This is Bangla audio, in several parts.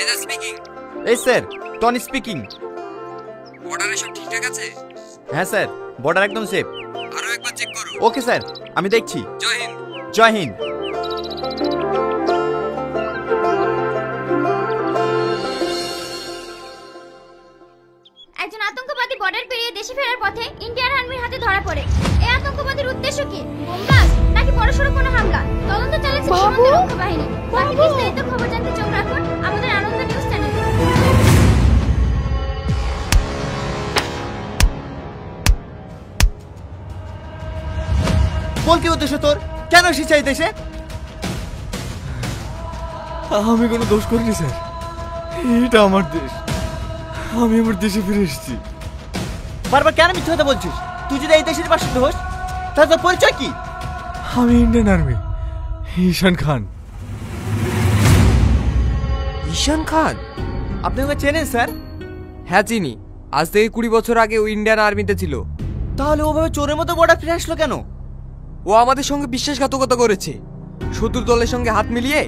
Major speaking. এই স্যার, টনি স্পিকিং। বর্ডারে সব ঠিকঠাক আছে? হ্যাঁ স্যার, বর্ডার একদম সেফ। আরো একবার চেক করো। ওকে স্যার, আমি দেখছি। জয় হিন্দ। জয় হিন্দ। একজন আতঙ্কবাদী বর্ডার পেরিয়ে দেশে ফেরার পথে ইন্ডিয়ান আর্মির হাতে ধরা পড়ে। এই আতঙ্কবাদীর উদ্দেশ্য কি? বোমবাস নাকি বড়সড় কোনো হামলা? তদন্ত চালাচ্ছে সীমান্ত রক্ষা বাহিনী। বাকি বিস্তারিত খবর জানতে চোখ রাখুন আমাদের আনন্দ নিউজ চ্যানেলে। বল কি উদ্দেশ্য তোর? কেন এসেছিস এই দেশে? আমি কোনো দোষ করিনি স্যার, এটা আমার দেশ, আমি আমার দেশে ফিরে এসেছি। বারবার কেন মিথ্যা কথা বলছিস? তুই যদি এই দেশের বাসিন্দা হোস তাহলে তোর পরিচয় কি? আমি ইন্ডিয়ান আর্মি, ঈশান খান। ঈশান খান? আপনি ওকে চেনেন স্যার? হ্যাঁ চিনি, আজ থেকে 20 বছর আগে ও ইন্ডিয়ান আর্মিতে ছিল। তাহলে ওভাবে চোরের মতো বর্ডার ফিরে আসলো কেন? ও আমাদের সঙ্গে বিশ্বাসঘাতকতা করেছে। শত্রু দলের সঙ্গে হাত মিলিয়ে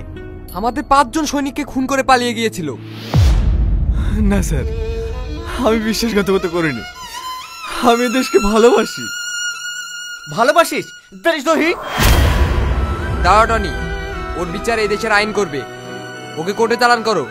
আমাদের 5 জন সৈনিককে খুন করে পালিয়ে গিয়েছিল। না স্যার, আমি বিশ্বাসঘাতকতা করিনি, আমি দেশকে ভালোবাসি। ভালোবাসিস? দেশদ্রোহী! দাঁড়া টনি, ওর বিচার এই দেশের আইন করবে। ওকে কোর্টে চালান করো।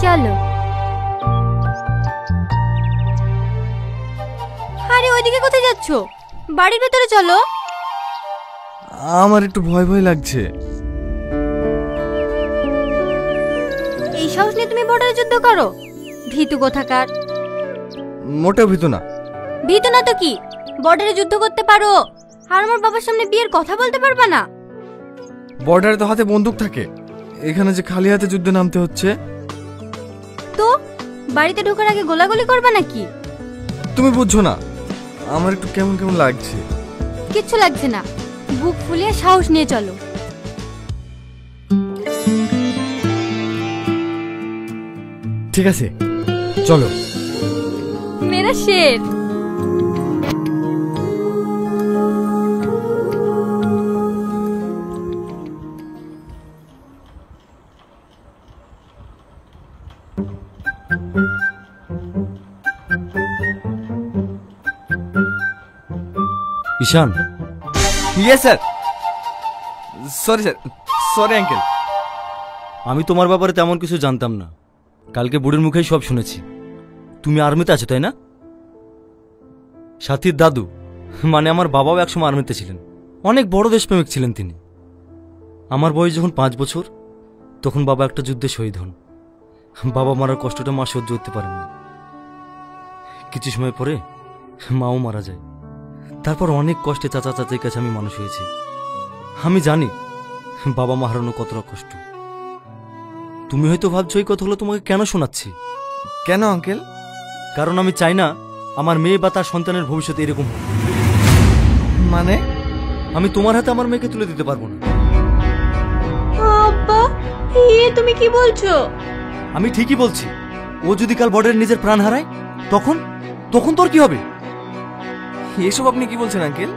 চলো। আরে ওইদিকে কোথায় যাচ্ছ? বাড়ির ভেতরে চলো। আমার একটু ভয় ভয় লাগছে। এই সাহস নিয়ে তুমি বর্ডারে যুদ্ধ করো? ভীতু কোথাকার। মোটেও ভীতু না। ভীতু না তো কি? বর্ডারে যুদ্ধ করতে পারো আর আমার বাবার সামনে বিয়ের কথা বলতে পারবা না? বর্ডারে তো হাতে বন্দুক থাকে, এখানে যে খালি হাতে যুদ্ধে নামতে হচ্ছে। তো বাড়িতে ঢোকার আগে গোলাগুলি করবা নাকি? তুমি বুঝছো না, আমার একটু কেমন কেমন লাগছে। কিচ্ছু লাগছে না, বুক ফুলিয়ে সাহস নিয়ে চলো। ঠিক আছে, চলো। মেরা শের। Ishaan. Yes sir. Sorry sir, sorry uncle. আমি তোমার ব্যাপারে তেমন কিছু জানতাম না, কালকে বুড়ির মুখেই সব শুনেছি। তুমি আর্মিতে আছো তাই না? সাথীর দাদু মানে আমার বাবাও একসময় আর্মিতে ছিলেন, অনেক বড় দেশপ্রেমিক ছিলেন তিনি। আমার বয়স যখন 5 বছর তখন বাবা একটা যুদ্ধে শহীদ হন। বাবা মারার কষ্টটা মা সহ্য করতে পারেননি। কিছু সময় পরে মাও মারা যায়। তারপর অনেক কষ্টে চাচা চাচির কাছে আমি মানুষ হয়েছি। আমি জানি বাবা মা হারানো কতটা কষ্ট। তুমি হয়তো ভাবছো এই কথাগুলো তোমাকে কেন শোনাচ্ছি। কেন আঙ্কেল? কারণ আমি চাই না আমার মেয়ে বা তার সন্তানের ভবিষ্যৎ এরকম হোক। মানে? আমি তোমার হাতে আমার মেয়েকে তুলে দিতে পারবো না। আব্বা, তুমি কি বলছো? আমি ঠিকই বলছি। ও যদি কাল বর্ডারে নিজের প্রাণ হারায় তখন তখন তোর কি হবে? এসব আপনি কি বলছেন আঙ্কেল?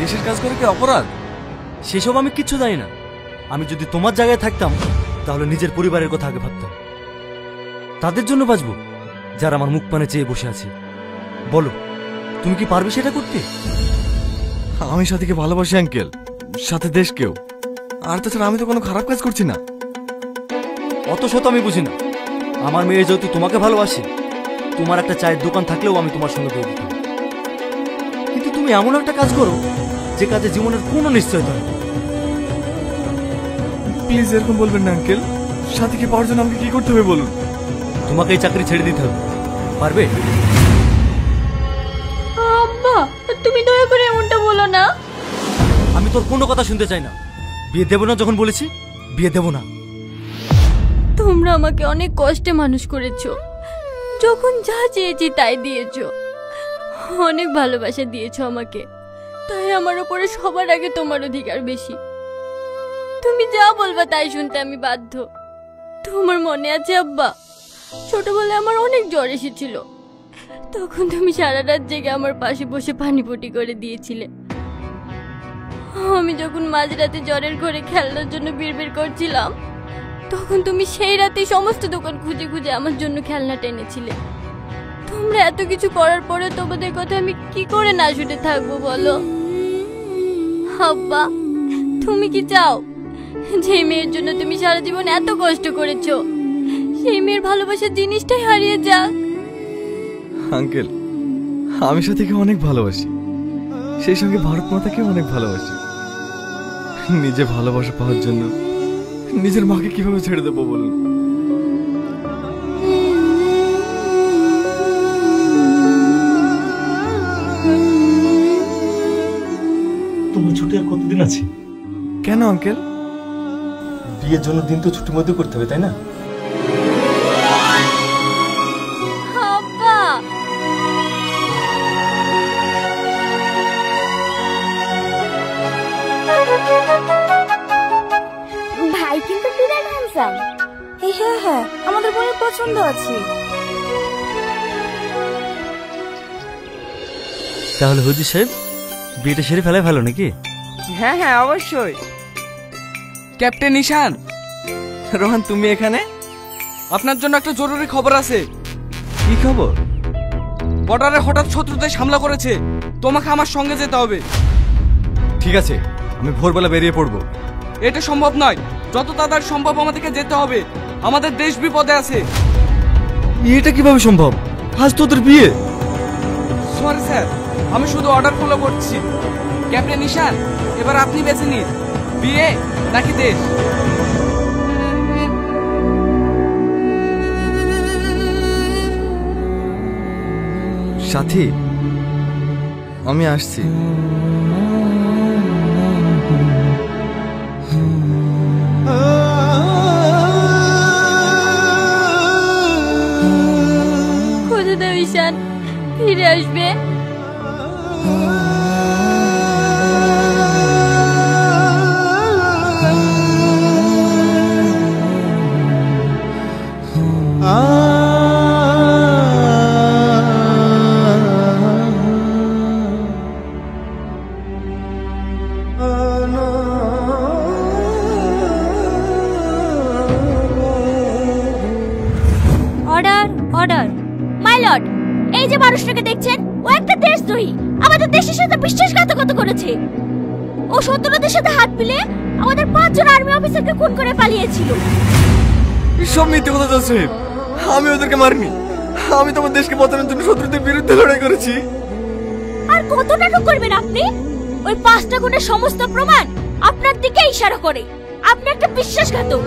দেশের কাজ করে কি অপরাধ? সেসব আমি কিচ্ছু জানি না। আমি যদি তোমার জায়গায় থাকতাম তাহলে নিজের পরিবারের কথা আগে ভাবতাম। তাদের জন্য বাঁচবো যারা আমার মুখ পানে চেয়ে বসে আছে। বলো, তুমি কি পারবে সেটা করতে? আমি সাথীকে ভালোবাসি আঙ্কেল, সাথে দেশকেও। আর তাছাড়া আমি তো কোনো খারাপ কাজ করছি না। অত শত আমি বুঝি না। আমার মেয়ে যেহেতু তোমাকে ভালোবাসে, তোমার একটা চায়ের দোকান থাকলেও আমি তোমার সঙ্গে বিয়ে দিতাম। কিন্তু তুমি এমন একটা কাজ করো যে কাজে জীবনের কোনো নিশ্চয়তা নেই। প্লিজ এরকম বলবেন না আঙ্কেল। সাথীকে পাওয়ার জন্য আমাকে কি করতে হবে বলুন? তোমাকে এই চাকরি ছেড়ে দিতে হবে। পারবে? আব্বা, তুমি দয়া করে এমনটা বলো না। আমি তোর কোনো কথা শুনতে চাই না। বিয়ে দেব না যখন বলেছি, বিয়ে দেব না। তোমরা আমাকে অনেক কষ্টে মানুষ করেছো, যখন যা চেয়েছি তাই দিয়েছো, অনেক ভালোবাসা দিয়েছো আমাকে, তাই আমার উপরে সবার আগে তোমার অধিকার বেশি। তুমি যা বলবা তাই শুনতে আমি বাধ্য। তোমার মনে আছে আব্বা, ছোটবেলায় আমার অনেক জ্বর এসেছিল, তখন তুমি সারা রাত জেগে আমার পাশে বসে পানিপটি করে দিয়েছিলে। আমি যখন মাঝরাতে জ্বরের ঘরে খেলনার জন্য বিড়বিড় করছিলাম, তখন তুমি সেই রাতে সমস্ত দোকান খুঁজে খুঁজে আমার জন্য খেলনাটা এনেছিলে। তোমরা এত কিছু করার পরে তোমাদের কথা আমি কি করে না শুনে থাকবো বলো? আব্বা, তুমি কি চাও যে মেয়ের জন্য তুমি সারা জীবন এত কষ্ট করেছো, সেই মেয়ের ভালোবাসার জিনিসটাই হারিয়ে যাক? আঙ্কেল, আমি সাথীকে অনেক ভালোবাসি, সেই সঙ্গে ভারত মাতাকে অনেক ভালোবাসি। নিজে ভালোবাসা পাওয়ার জন্য নিজের মাকে কিভাবে ছেড়ে দেবো বলুন? তোমার ছুটি আর কতদিন আছে? কেন আঙ্কেল? বিয়ের জন্য দিন তো ছুটির মধ্যে করতে হবে, তাই না? আব্বা, ভাই কিন্তু বিরাট হ্যান্ডসাম। হ্যাঁ হ্যাঁ, আমাদের বোনের পছন্দ আছে। তাহলে হুজুর সাহেব, বিয়েটা সেরে ফেলাই ভালো নাকি? হ্যাঁ হ্যাঁ অবশ্যই। ক্যাপ্টেন ঈশান, রোহান তুমি এখানে? আপনার জন্য একটা জরুরি খবর আছে। কি খবর? বর্ডারে হঠাৎ শত্রুদের হামলা করেছে, তোমাকে আমার সঙ্গে যেতে হবে। ঠিক আছে, আমি ভোরবেলা বেরিয়ে পড়বো। এটা সম্ভব নয়, যত তাড়াতাড়ি সম্ভব আমাদেরকে যেতে হবে, আমাদের দেশ বিপদে আছে। এটা কিভাবে সম্ভব? আজ তোদের বিয়ে। সরি স্যার, আমি শুধু অর্ডার ফলো করছি। ক্যাপ্টেন ঈশান, এবার আপনি বেছে নিন, বিয়ে নাকি দেশ। সাথী, আমি আসছি। খোঁজে দাও ঈশান, ফিরে আসবে। Order order. মাই লর্ড, এই যে মানুষটাকে দেখছেন, ও একটা দেশদ্রোহী, আমাদের দেশের সাথে বিশ্বাসঘাতকতা করেছে। ও শত্রুদের সাথে হাত মিলিয়ে আমাদের 5 জন আর্মি অফিসারকে খুন করে পালিয়েছিল। সব মিথ্যে কথা চলছে। আমি ওদেরকে মারিনি, আমি তোমার দেশকে বাঁচানোর জন্য শত্রুদের বিরুদ্ধে লড়াই করেছি। আর কত নাটক করবেন আপনি? ওই 5টা গুণের সমস্ত প্রমাণ আপনার দিকে ইশারা করে। আপনি একটা বিশ্বাসঘাতক।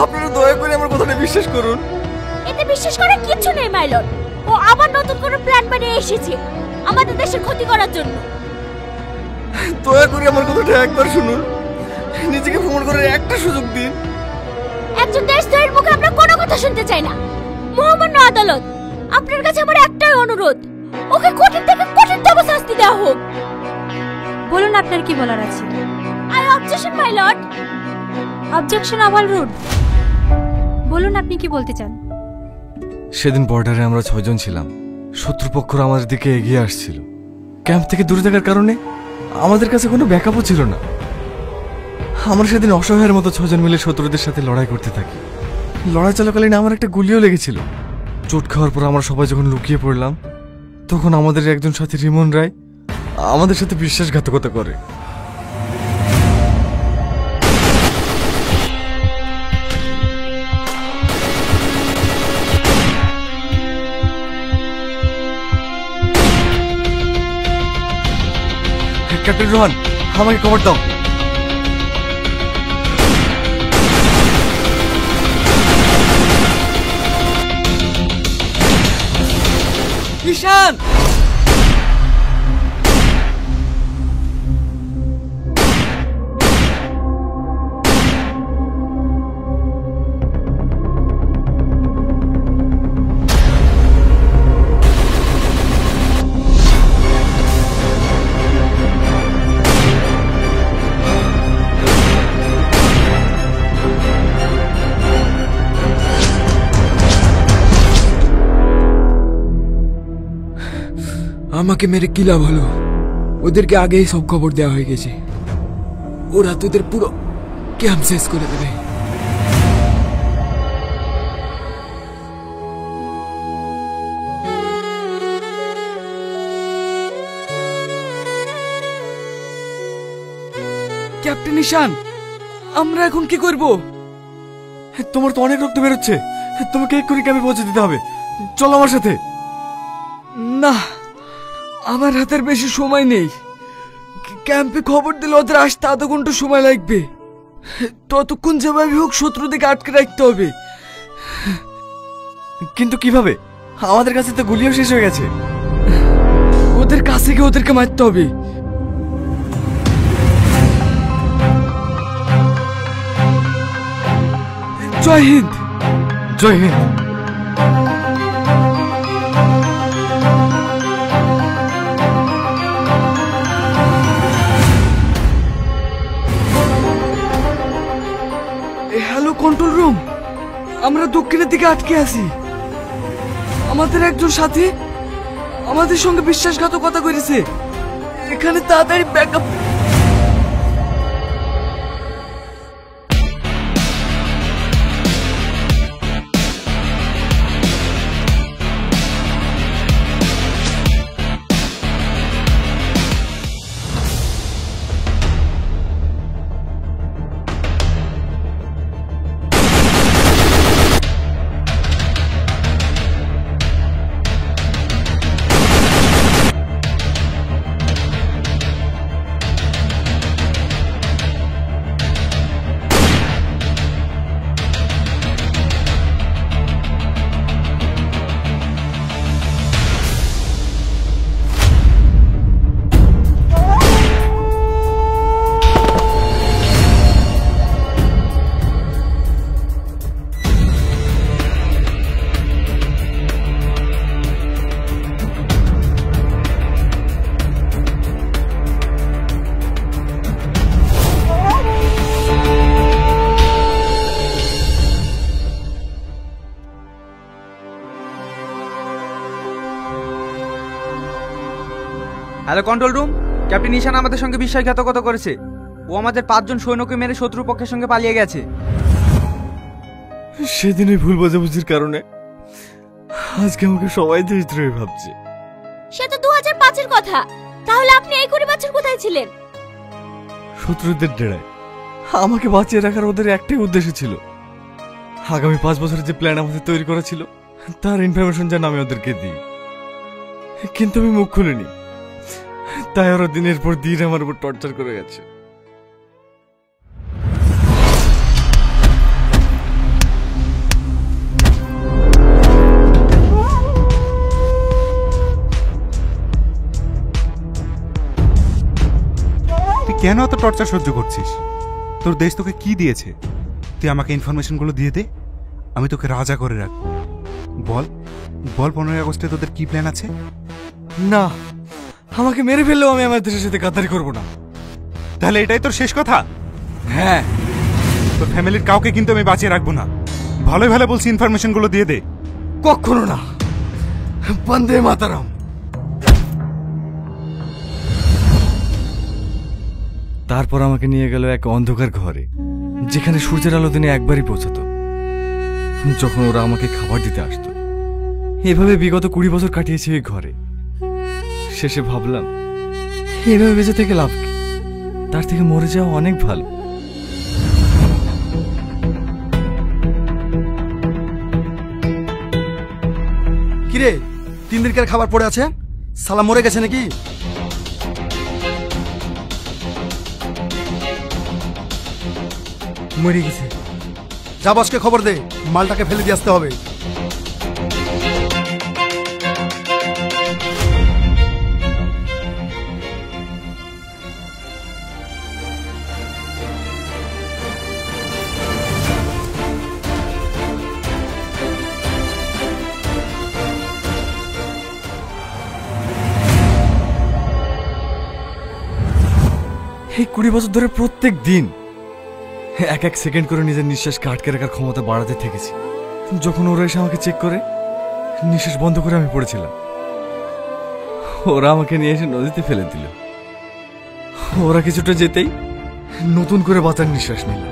আপনারা দয়া করে আমার কথাটা বিশ্বাস করুন। এতে বিশ্বাস করার কিছু নেই মাই লর্ড। ও আবার নতুন করে প্ল্যান বানিয়ে এসেছে আমাদের দেশের ক্ষতি করার জন্য। দয়া করে আমার কথাটা একবার শুনুন, নিজেকে প্রমাণ করার একটা সুযোগ দিন। একজন দেশদ্রোহীর মুখে আমরা কোনো কথা শুনতে চাই না। মহামান্য আদালত, আপনার কাছে আমার একটাই অনুরোধ, ওকে কঠিন থেকে কঠিনতম শাস্তি দেওয়া হোক। বলুন আপনার কি বলার আছে? I objection my lord. Objection overruled. বলুন আপনি কি বলতে চান? সেদিন বর্ডারে আমরা 6 জন ছিলাম, শত্রুপক্ষরা আমাদের দিকে এগিয়ে আসছিল। ক্যাম্প থেকে দূরে থাকার কারণে আমাদের কাছে কোনো ব্যাকআপও ছিল না। আমরা সেদিন অসহায়ের মতো 6 জন মিলে শত্রুদের সাথে লড়াই করতে থাকি। লড়াই চলাকালীন আমার একটা গুলিও লেগেছিল। চোট খাওয়ার পর আমরা সবাই যখন লুকিয়ে পড়লাম, তখন আমাদের একজন সাথী রিমন রায় আমাদের সাথে বিশ্বাসঘাতকতা করে। ক্যাপ্টেন রোহান, আমাকে খবর দাও। ঈশান, আমাকে মেরে কি লাভ হলো? ওদেরকে আগেই সব খবর দেওয়া হয়ে গেছে। ওরা তোদের পুরো ক্যাম্প শেষ করে দেবে। ক্যাপ্টেন ঈশান, আমরা এখন কি করব? তোমার তো অনেক রক্ত বেরোচ্ছে, তোমাকে এক্ষুনি ক্যাম্পে পৌঁছে দিতে হবে। চলো আমার সাথে। না, আমার হাতের বেশি সময় নেই। ক্যাম্পে খবর দিলে ওদের আসতে আধা ঘন্টা সময় লাগবে। ততক্ষণ যেভাবে হোক শত্রুদেরকে আটকে রাখতে হবে। কিন্তু কিভাবে? আমাদের কাছে তো গুলিও শেষ হয়ে গেছে। ওদের কাছে গিয়ে ওদেরকে মারতে হবে। জয় হিন্দ। জয় হিন্দ। হ্যালো কন্ট্রোল রুম, আমরা দক্ষিণের দিকে আটকে আছি। আমাদের একজন সাথী আমাদের সঙ্গে বিশ্বাসঘাতকতা করেছে। এখানে তাড়াতাড়ি backup. Hello control room, captain Ishaan আমাদের সঙ্গে বিশ্বাসঘাতকতা করেছে। ও আমাদের 5 জন সৈন্যকে মেরে শত্রু পক্ষের সঙ্গে পালিয়ে গেছে। সেদিনই ভুল বোঝাবুঝির কারণে আজকে আমাকে সবাই দেশদ্রোহী ভাবছে। সে তো 2005-এর কথা। তাহলে আপনি এই 20 বছর কোথায় ছিলেন? শত্রুদের ডেরায়। আমাকে বাঁচিয়ে রাখার ওদের একটাই উদ্দেশ্য ছিল, আগামী 5 বছরের যে প্ল্যান আমাদের তৈরি করা ছিল তার ইনফরমেশন যেন আমি ওদেরকে দিই। কিন্তু আমি মুখ খুলিনি, তাই ওরা দিনের পর দিন আমার উপর টর্চার করে গেছে। তুই কেন এত টর্চার সহ্য করছিস? তোর দেশ তোকে কি দিয়েছে? তুই আমাকে ইনফরমেশনগুলো দিয়ে দে, আমি তোকে রাজা করে রাখবো। বল বল 15ই আগস্টে তোদের কি প্ল্যান আছে? না, আমাকে মেরে ফেললেও আমি আমার দেশের সাথে গাদ্দারি করব না। তাহলে এটাই তোর শেষ কথা? হ্যাঁ। তোর ফ্যামিলির কাউকে কিন্তু আমি বাঁচিয়ে রাখবো না। ভালোই ভালো বলছি, ইনফরমেশনগুলো দিয়ে দে। কখনো না। বন্দে মাতারাম। তারপর আমাকে নিয়ে গেল এক অন্ধকার ঘরে, যেখানে সূর্যের আলো দিনে একবারই পৌঁছাতো, যখন ওরা আমাকে খাবার দিতে আসতো। এভাবে বিগত 20 বছর কাটিয়েছি ওই ঘরে। শেষে ভাবলাম এভাবে বেঁচে থেকে লাভ কি, তার থেকে মরে যাওয়া অনেক ভালো। কিরে, 3 দিনকার খাবার পড়ে আছে? সালা মরে গেছে নাকি? মরে গেছে। যা বসকে খবর দে, মালটাকে ফেলে দিয়ে আসতে হবে। এই 20 বছর ধরে প্রত্যেক দিন এক এক সেকেন্ড করে নিজের নিঃশ্বাসকে আটকে রাখার ক্ষমতা বাড়াতে থেকেছি। যখন ওরা এসে আমাকে চেক করে, নিঃশ্বাস বন্ধ করে আমি পড়েছিলাম। ওরা আমাকে নিয়ে এসে নদীতে ফেলে দিল। ওরা কিছুটা যেতেই নতুন করে বাঁচার নিঃশ্বাস নিল।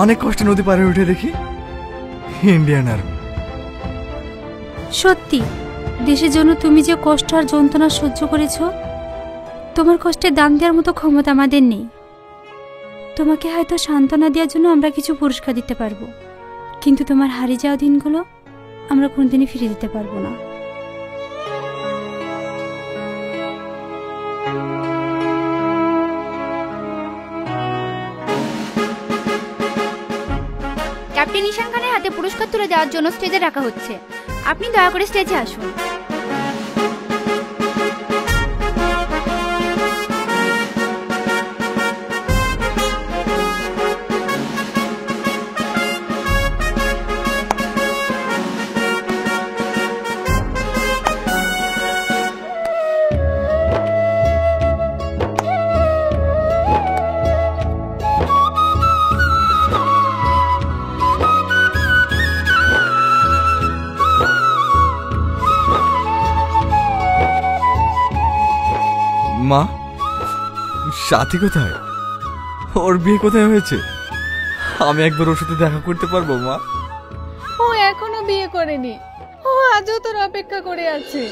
অনেক কষ্টে নদী পাড়ে উঠে দেখি ইন্ডিয়ান আর্মি। সত্যি দেশের জন্য তুমি যে কষ্ট আর যন্ত্রণা সহ্য করেছো, তোমার কষ্টের দাম দেওয়ার মতো ক্ষমতা আমাদের নেই। তোমাকে হয়তো সান্ত্বনা দেওয়ার জন্য আমরা কিছু পুরস্কার দিতে পারবো, কিন্তু তোমার হারিয়ে যাওয়া দিনগুলো আমরা কোনোদিনই ফিরে দিতে পারবো না। ক্যাপ্টেন ঈশান খানের হাতে পুরস্কার তুলে দেওয়ার জন্য স্টেজে রাখা হচ্ছে। আপনি দয়া করে স্টেজে আসুন। মা, সাথী কোথায়? ওর বিয়ে কোথায় হয়েছে? আমি একবার ওর সাথে দেখা করতে পারবো মা? ও এখনো বিয়ে করেনি, ও আজও তোর অপেক্ষা করে আছে।